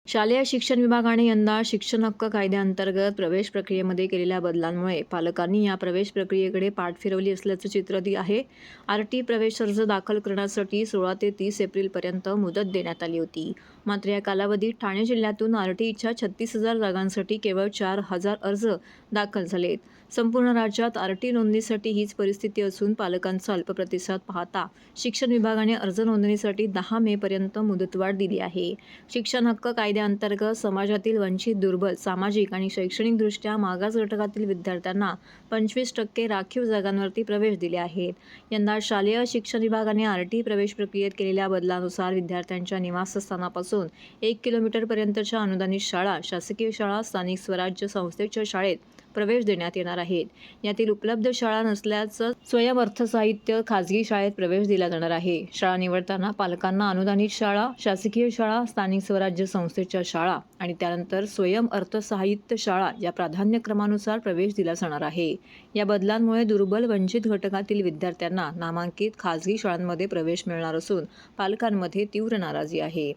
शालेय शिक्षण विभागाने यंदा शिक्षण हक्क कायद्याअंतर्गत प्रवेश प्रक्रियेमध्ये केलेल्या बदलांमुळे पालकांनी या प्रवेश प्रक्रियेकडे पाठ फिरवली असल्याचं चित्र आहे. आरटी प्रवेश अर्ज दाखल करण्यासाठी 16 ते 30 एप्रिलपर्यंत मुदत देण्यात आली होती. मात्र या कालावधीत ठाणे जिल्ह्यातून आरटीईच्या 36,000 जागांसाठी केवळ 4,000 अर्ज दाखल झालेत. संपूर्ण राज्यात आरटी नोंदणीसाठी हीच परिस्थिती असून पालकांचा अल्प प्रतिसाद पाहता शिक्षण विभागाने अर्ज नोंदणीसाठी 10 मेपर्यंत मुदतवाढ दिली आहे. शिक्षण हक्क कायद्याअंतर्गत समाजातील वंचित, दुर्बल, सामाजिक आणि शैक्षणिकदृष्ट्या मागास घटकातील विद्यार्थ्यांना 25% राखीव जागांवरती प्रवेश दिले आहेत. यंदा शालेय शिक्षण विभागाने आरटी प्रवेश प्रक्रियेत केलेल्या बदलानुसार विद्यार्थ्यांच्या निवासस्थानापासून 1 किलोमीटरपर्यंतच्या अनुदानित शाळा, शासकीय शाळा, स्थानिक स्वराज्य संस्थेच्या शाळेत प्रवेश देण्यात येणार आहेत. यातील उपलब्ध शाळा नसल्याचं स्वयंअर्थसहाय्यित खाजगी शाळेत प्रवेश दिला जाणार आहे. शाळा निवडताना पालकांना अनुदानित शाळा, शासकीय शाळा, स्थानिक स्वराज्य संस्थेच्या शाळा आणि त्यानंतर स्वयंअर्थसहाय्यित शाळा या प्राधान्यक्रमानुसार प्रवेश दिला जाणार आहे. या बदलांमुळे दुर्बल, वंचित घटकातील विद्यार्थ्यांना नामांकित खाजगी शाळांमध्ये प्रवेश मिळणार असून पालकांमध्ये तीव्र नाराजी आहे.